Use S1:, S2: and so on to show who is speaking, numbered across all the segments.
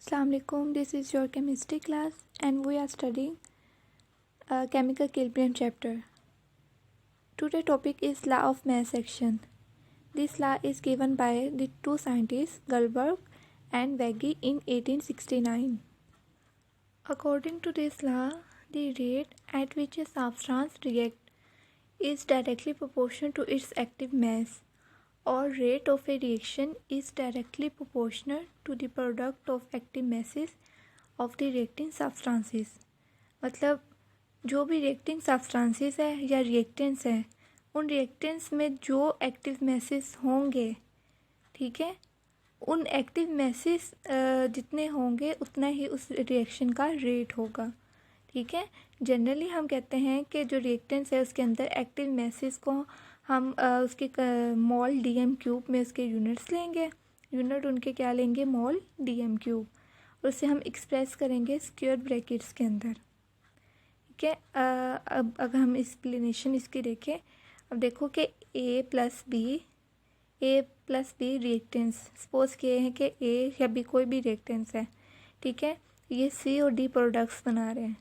S1: Assalamu alaikum. This is your chemistry class and we are studying chemical equilibrium chapter. Today topic is law of mass action. This law is given by the two scientists Goldberg and Veggie in 1869. According to this law, the rate at which a substance reacts is directly proportional to its active mass, or rate of a reaction is directly proportional to the product of active masses of the reacting substances. मतलब जो भी reacting substances है या reactants है, उन reactants में जो active messes होंगे, ठीक है, उन एक्टिव मैसेस जितने होंगे उतना ही उस रिएक्शन का रेट होगा. ठीक है, जनरली हम कहते हैं कि जो रिएक्टेंट्स है उसके अंदर एक्टिव मैसेस को हम उसके मोल DM³ में उसके यूनिट्स लेंगे. यूनिट उनके क्या लेंगे? मोल DM³, और उसे हम एक्सप्रेस करेंगे स्क्वायर ब्रैकेट्स के अंदर. ठीक है, अब अगर हम एक्सप्लेनेशन इसकी देखें, अब देखो कि A plus B reactants, suppose किए हैं कि A या B कोई भी रिएक्टेंस है. ठीक है, ये C और D प्रोडक्ट्स बना रहे हैं.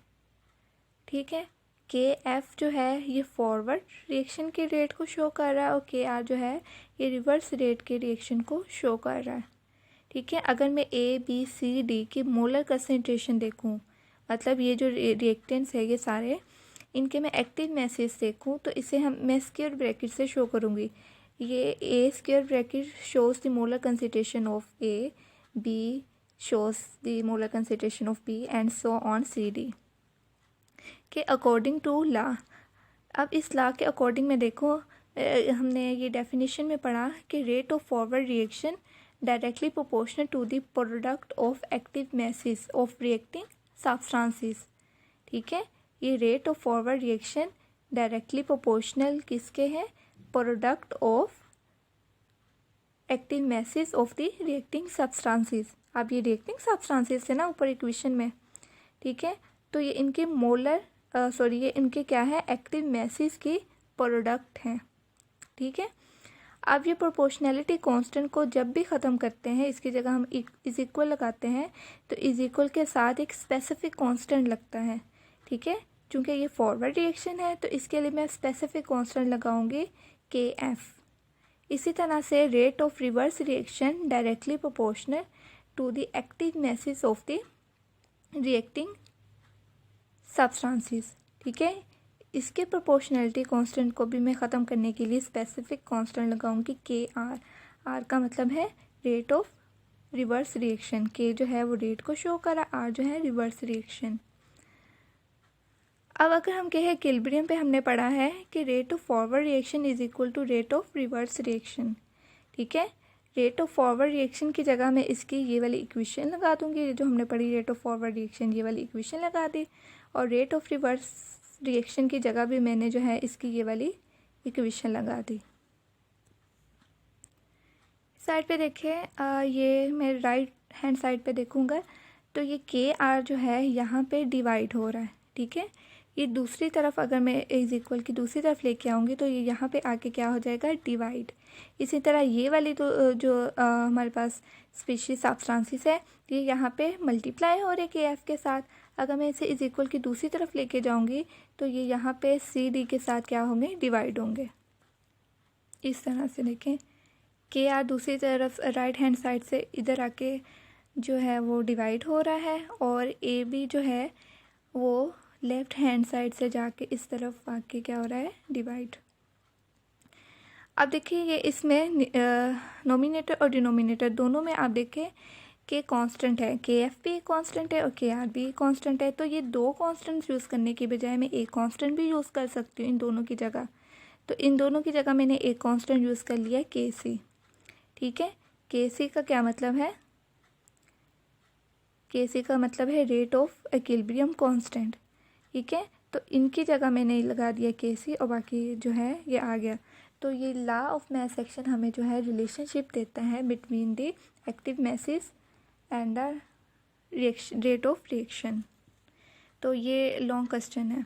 S1: ठीक है, KF जो है ये फॉरवर्ड रिएक्शन के रेट को शो कर रहा है और KR जो है ये रिवर्स रेट के रिएक्शन को शो कर रहा है. ठीक है, अगर मैं ABCD की मोलर कंसंट्रेशन देखूं, मतलब ये जो रिएक्टेंट्स है ये सारे, इनके मैं एक्टिव मैसेज देखूं, तो इसे मैं स्क्वायर ब्रैकेट से शो करूंगी. ये A square bracket shows the molar concentration of A, B shows the molar concentration of B and so on CD के अकॉर्डिंग टू लॉ. अब इस लॉ के अकॉर्डिंग में देखो, हमने ये डेफिनेशन में पढ़ा कि rate of forward reaction directly proportional to the product of active masses of reacting substances. ठीक है, ये rate of forward reaction directly proportional किसके हैं? Product of active masses of the reacting substances. अब ये रिएक्टिंग सब्सटेंसेस है ना ऊपर इक्वेशन में. ठीक है, तो ये इनके मोलर ये इनके क्या है? एक्टिव मैसेस की प्रोडक्ट हैं. ठीक है, अब ये प्रोपोर्शनैलिटी कांस्टेंट को जब भी ख़त्म करते हैं, इसकी जगह हम इज इक्वल लगाते हैं, तो इज इक्वल के साथ एक स्पेसिफिक कांस्टेंट लगता है. ठीक है, चूँकि ये फॉरवर्ड रिएक्शन है तो इसके लिए मैं स्पेसिफिक कांस्टेंट लगाऊंगी KF. इसी तरह से rate of reverse reaction directly proportional to the active masses of the reacting substances. ठीक है, इसके प्रोपोर्शनैलिटी कांस्टेंट को भी मैं ख़त्म करने के लिए स्पेसिफिक कांस्टेंट लगाऊंगी KR. R का मतलब है rate of reverse reaction. K जो है वो रेट को शो करा, R जो है रिवर्स रिएक्शन. अब अगर हम कहें इक्विलिब्रियम पे हमने पढ़ा है कि rate of forward reaction is equal to rate of reverse reaction. ठीक है, रेट ऑफ फॉरवर्ड रिएक्शन की जगह मैं इसकी ये वाली इक्वेशन लगा दूंगी, जो हमने पढ़ी रेट ऑफ फॉरवर्ड रिएक्शन, ये वाली इक्वेशन लगा दी. और रेट ऑफ रिवर्स रिएक्शन की जगह भी मैंने जो है इसकी ये वाली इक्वेशन लगा दी. साइड पे देखें, ये मैं राइट हैंड साइड पे देखूंगा तो ये KR जो है यहाँ पे डिवाइड हो रहा है. ठीक है, ये दूसरी तरफ अगर मैं इज इक्वल की दूसरी तरफ लेके आऊँगी तो ये यहाँ पे आके क्या हो जाएगा? डिवाइड. इसी तरह ये वाली तो जो हमारे पास स्पीशीज सब्सटेंसेस है, ये यहाँ पे मल्टीप्लाई हो रहे KF के साथ. अगर मैं इसे इज इक्वल की दूसरी तरफ लेके जाऊँगी तो ये यहाँ पे CD के साथ क्या होंगे? डिवाइड होंगे. इस तरह से देखें, KR दूसरी तरफ राइट हैंड साइड से इधर आके जो है वो डिवाइड हो रहा है, और AB जो है वो लेफ्ट हैंड साइड से जाके इस तरफ आके क्या हो रहा है? डिवाइड. अब देखिए ये इसमें नोमिनेटर और डिनोमिनेटर दोनों में आप देखें कि कांस्टेंट है. KF भी कांस्टेंट है और KR भी कांस्टेंट है. तो ये दो कांस्टेंट्स यूज़ करने की बजाय मैं एक कांस्टेंट भी यूज़ कर सकती हूँ इन दोनों की जगह. तो इन दोनों की जगह मैंने एक कांस्टेंट यूज़ कर लिया KC. ठीक है, KC का क्या मतलब है? KC का मतलब है रेट ऑफ इक्विलिब्रियम कांस्टेंट. ठीक है, तो इनकी जगह मैंने लगा दिया KC और बाकी जो है ये आ गया. तो ये लॉ ऑफ मास एक्शन हमें जो है रिलेशनशिप देता है between the active masses and the rate of reaction. तो ये लॉन्ग क्वेश्चन है.